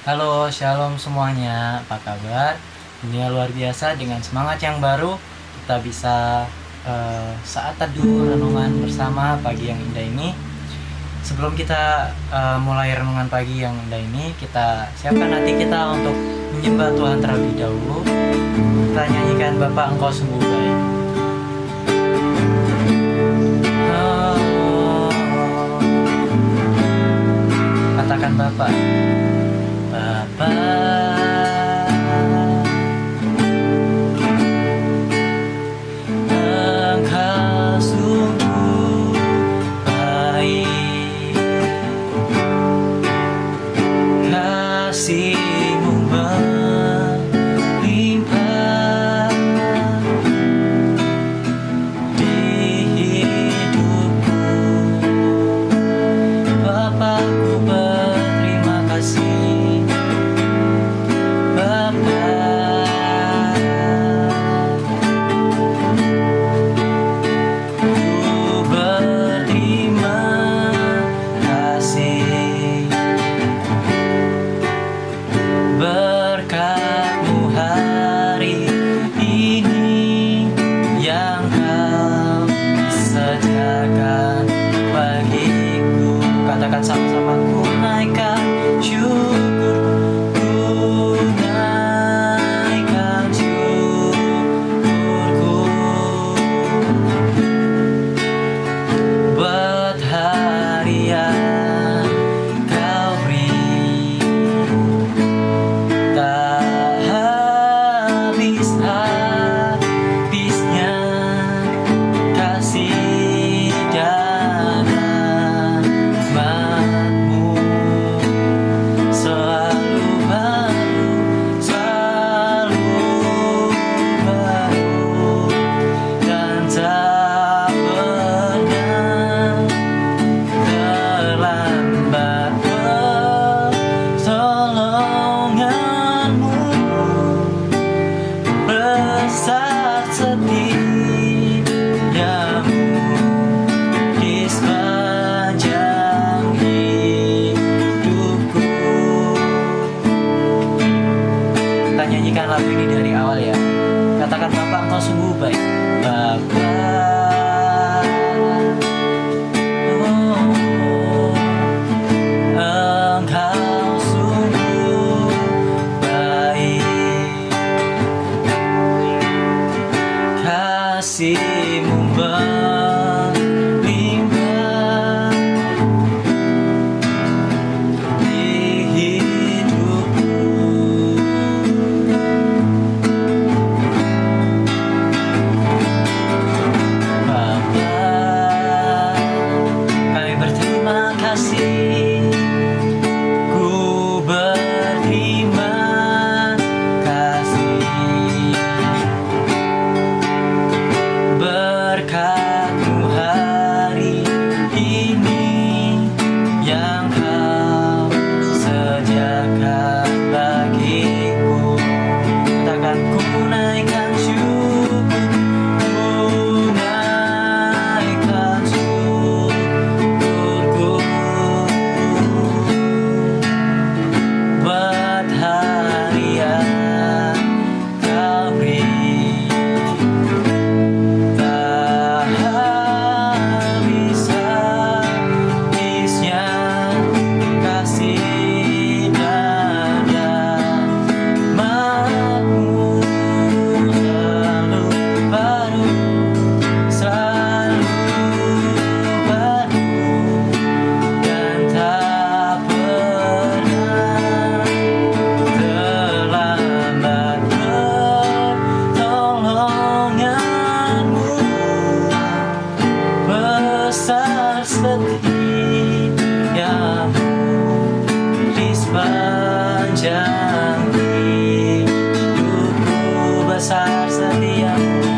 Halo, shalom semuanya. Apa kabar? Dunia luar biasa dengan semangat yang baru kita bisa saat teduh renungan bersama pagi yang indah ini. Sebelum kita mulai renungan pagi yang indah ini, kita siapkan hati kita untuk menyembah Tuhan terlebih dahulu. Kita nyanyikan Bapa Engkau sungguh baik. Katakan Bapa. Bapa, Engkau sungguh baik, kasih-Mu melimpah di hidupku. Bapa-Ku berterima kasih. Katakan sama-sama, ku naikkan syukur, ku naikkan syukurku buat hari yang Kau beri, tak habis-habisnya kasih dan rahmat-Mu selalu baru, dan tak pernah terlambat. Pertolongan-Mu besar, setia-Mu di sepanjang hidupku. Kita nyanyikan lagu ini dari awal ya. Katakan Bapa Engkau sungguh baik. Bapa, Engkau sungguh baik, kasih-Mu melimpah di hidupku. Bapa, kami berterima kasih, ku berterima kasih. Berkat-Mu hari ini yang Kau sediakan bagiku. Katakan, ku naikkan syukur, ku naikkan syukurku buat hari yang Kau beri, tak habis-habisnya kasih dan rahmat-Mu selalu baru, dan tak pernah terlambat. Pertolongan-Mu besar, setia-Mu di sepanjang hidupku. Besar setia-Mu,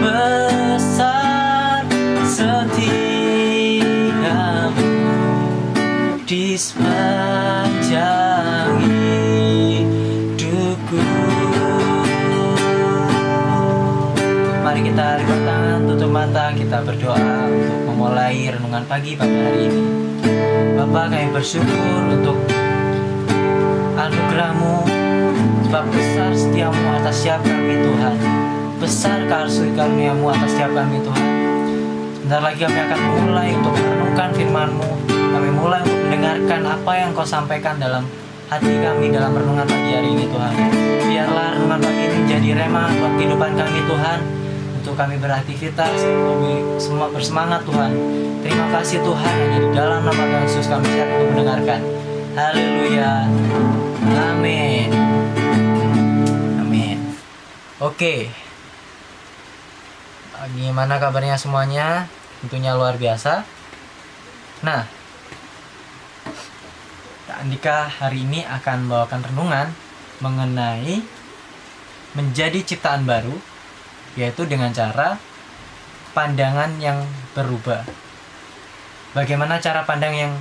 besar setia-Mu di sepanjang hidupku. Mari kita lipat tangan, tutup mata, kita berdoa untuk memulai renungan pagi pada hari ini. Bapa, kami bersyukur untuk anugerah-Mu, sebab besar setiamu atas setiap kami Tuhan. Besar kasih karunia-Mu atas setiap kami Tuhan. Bentar lagi kami akan mulai untuk merenungkan firman-Mu. Kami mulai untuk mendengarkan apa yang Kau sampaikan dalam hati kami dalam renungan pagi hari ini Tuhan. Biarlah renungan pagi ini menjadi rema buat kehidupan kami Tuhan, untuk kami beraktivitas, kami semua bersemangat Tuhan. Terima kasih Tuhan, hanya di dalam nama Tuhan Yesus kami siap untuk mendengarkan. Haleluya. Amin. Amin. Oke. Gimana kabarnya semuanya? Tentunya luar biasa. Nah, Kak Andika hari ini akan membawakan renungan mengenai menjadi ciptaan baru, yaitu dengan cara pandangan yang berubah. Bagaimana cara pandang yang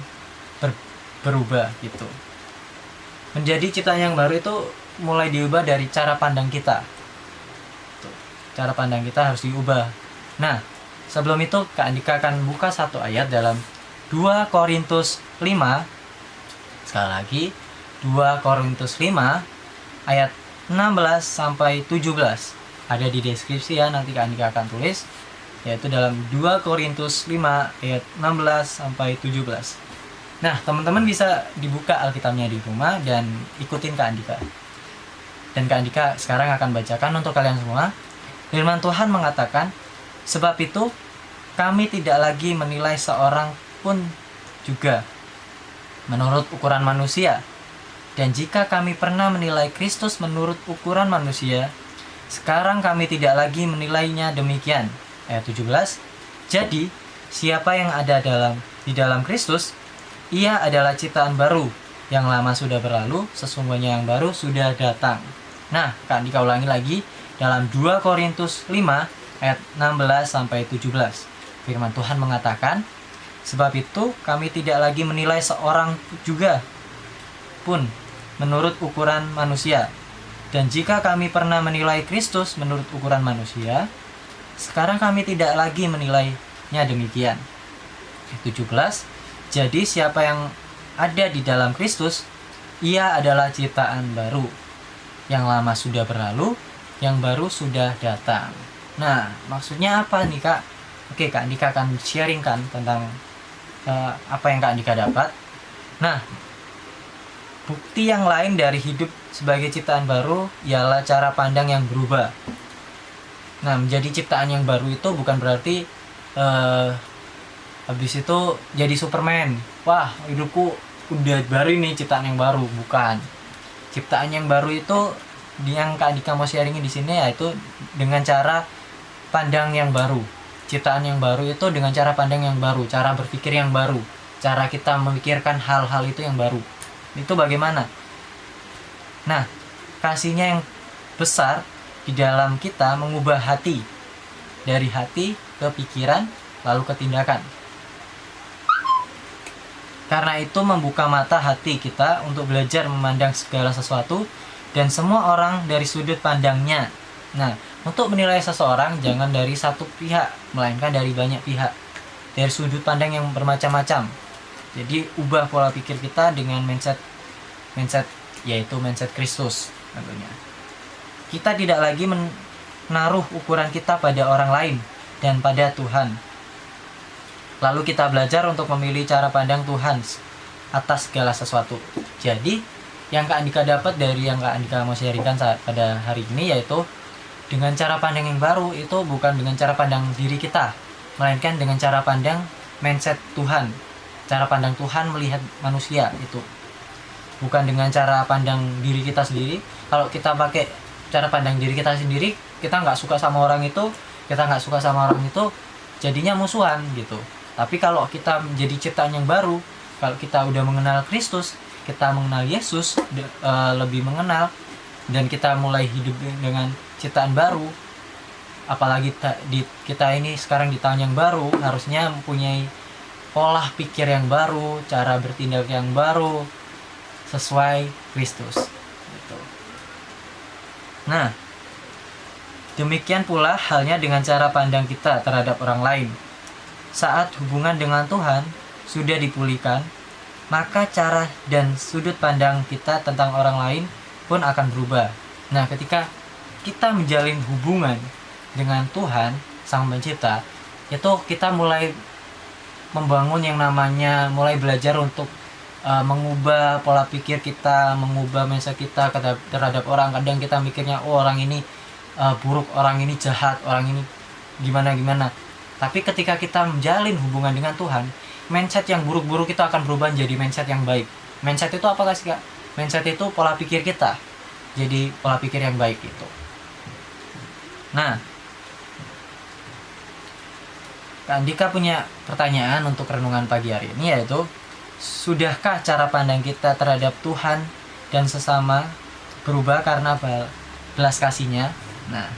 berubah gitu. Menjadi ciptaan yang baru itu mulai diubah dari cara pandang kita. Cara pandang kita harus diubah. Nah, sebelum itu Kak Andika akan buka satu ayat dalam 2 Korintus 5. Sekali lagi, 2 Korintus 5 ayat 16 sampai 17. Ada di deskripsi ya, nanti Kak Andika akan tulis, yaitu dalam 2 Korintus 5 ayat 16 sampai 17. Nah, teman-teman bisa dibuka Alkitabnya di rumah dan ikutin Kak Andika. Dan Kak Andika sekarang akan bacakan untuk kalian semua. Firman Tuhan mengatakan, sebab itu kami tidak lagi menilai seorang pun juga menurut ukuran manusia. Dan jika kami pernah menilai Kristus menurut ukuran manusia, sekarang kami tidak lagi menilainya demikian. Ayat 17. Jadi, siapa yang ada di dalam Kristus, ia adalah ciptaan baru. Yang lama sudah berlalu, sesungguhnya yang baru sudah datang. Nah, Kak Andika ulangi lagi dalam 2 Korintus 5 ayat 16 sampai 17. Firman Tuhan mengatakan, sebab itu kami tidak lagi menilai seorang juga pun menurut ukuran manusia. Dan jika kami pernah menilai Kristus menurut ukuran manusia, sekarang kami tidak lagi menilainya demikian. 17. Jadi siapa yang ada di dalam Kristus, ia adalah ciptaan baru. Yang lama sudah berlalu, yang baru sudah datang. Nah, maksudnya apa nih Kak? Oke, Kak Andika akan sharingkan tentang apa yang Kak Andika dapat. Nah, bukti yang lain dari hidup sebagai ciptaan baru ialah cara pandang yang berubah. Nah, menjadi ciptaan yang baru itu bukan berarti habis itu jadi Superman. Wah, hidupku udah baru nih, ciptaan yang baru. Bukan. Ciptaan yang baru itu yang Kak Andika mau sharingin di sini, yaitu dengan cara pandang yang baru. Ciptaan yang baru itu dengan cara pandang yang baru, cara berpikir yang baru, cara kita memikirkan hal-hal itu yang baru. Itu bagaimana? Nah, kasihnya yang besar di dalam kita mengubah hati, dari hati ke pikiran, lalu ke tindakan. Karena itu membuka mata hati kita untuk belajar memandang segala sesuatu dan semua orang dari sudut pandangnya. Nah, untuk menilai seseorang jangan dari satu pihak, melainkan dari banyak pihak, dari sudut pandang yang bermacam-macam. Jadi ubah pola pikir kita dengan mindset yaitu mindset Kristus tentunya. Kita tidak lagi menaruh ukuran kita pada orang lain dan pada Tuhan. Lalu kita belajar untuk memilih cara pandang Tuhan atas segala sesuatu. Jadi yang Kak Andika dapat dari yang Kak Andika mau sharingkan pada hari ini, yaitu dengan cara pandang yang baru itu bukan dengan cara pandang diri kita, melainkan dengan cara pandang mindset Tuhan. Cara pandang Tuhan melihat manusia itu. Bukan dengan cara pandang diri kita sendiri. Kalau kita pakai cara pandang diri kita sendiri, kita nggak suka sama orang itu, jadinya musuhan gitu. Tapi kalau kita menjadi ciptaan yang baru, kalau kita udah mengenal Kristus, kita mengenal Yesus, lebih mengenal, dan kita mulai hidup dengan ciptaan baru, apalagi kita ini sekarang di tahun yang baru, harusnya mempunyai pola pikir yang baru, cara bertindak yang baru, sesuai Kristus gitu. Nah, demikian pula halnya dengan cara pandang kita terhadap orang lain. Saat hubungan dengan Tuhan sudah dipulihkan, maka cara dan sudut pandang kita tentang orang lain pun akan berubah. Nah, ketika kita menjalin hubungan dengan Tuhan Sang Pencipta, itu kita mulai membangun yang namanya mulai belajar untuk mengubah pola pikir kita, mengubah mindset kita terhadap orang. Kadang kita mikirnya, oh orang ini buruk, orang ini jahat, orang ini gimana. Tapi ketika kita menjalin hubungan dengan Tuhan, mindset yang buruk-buruk itu akan berubah menjadi mindset yang baik. Mindset itu apa sih, Kak? Mindset itu pola pikir kita. Jadi pola pikir yang baik itu. Nah, Kak Andika punya pertanyaan untuk renungan pagi hari ini, yaitu sudahkah cara pandang kita terhadap Tuhan dan sesama berubah karena belas kasihnya? Nah,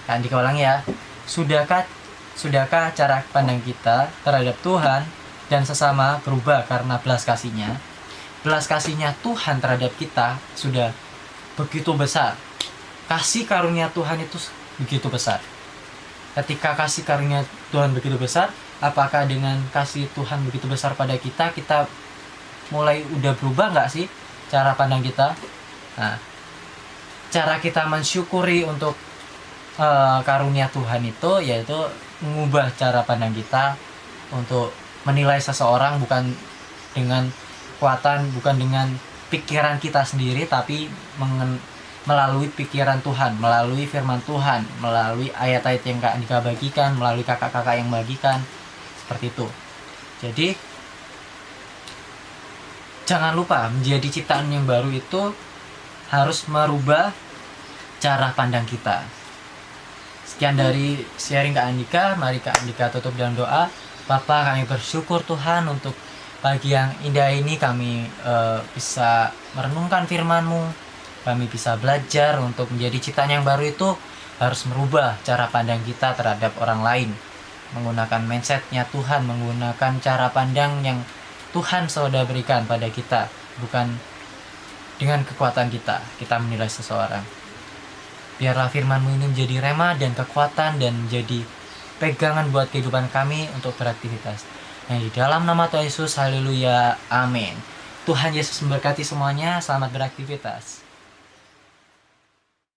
Kak Andika ulang ya. Sudahkah cara pandang kita terhadap Tuhan dan sesama berubah karena belas kasihnya? Belas kasihnya Tuhan terhadap kita sudah begitu besar. Kasih karunia Tuhan itu begitu besar. Ketika kasih karunia Tuhan begitu besar, apakah dengan kasih Tuhan begitu besar pada kita mulai udah berubah nggak sih cara pandang kita? Nah, cara kita mensyukuri untuk karunia Tuhan itu yaitu mengubah cara pandang kita untuk menilai seseorang bukan dengan kekuatan, bukan dengan pikiran kita sendiri, tapi melalui pikiran Tuhan, melalui firman Tuhan, melalui ayat-ayat yang Kak Andika bagikan, melalui kakak-kakak yang bagikan, seperti itu. Jadi jangan lupa, menjadi ciptaan yang baru itu harus merubah cara pandang kita. Sekian dari sharing Kak Andika. Mari Kak Andika tutup dalam doa. Bapa, kami bersyukur Tuhan untuk pagi yang indah ini kami bisa merenungkan firman-Mu. Kami bisa belajar untuk menjadi ciptaan yang baru itu harus merubah cara pandang kita terhadap orang lain. Menggunakan mindset-nya Tuhan, menggunakan cara pandang yang Tuhan sudah berikan pada kita, bukan dengan kekuatan kita menilai seseorang. Biarlah firman-Mu ini menjadi rema dan kekuatan dan menjadi pegangan buat kehidupan kami untuk beraktivitas. Nah, di dalam nama Tuhan Yesus, haleluya, amin. Tuhan Yesus memberkati semuanya, selamat beraktivitas.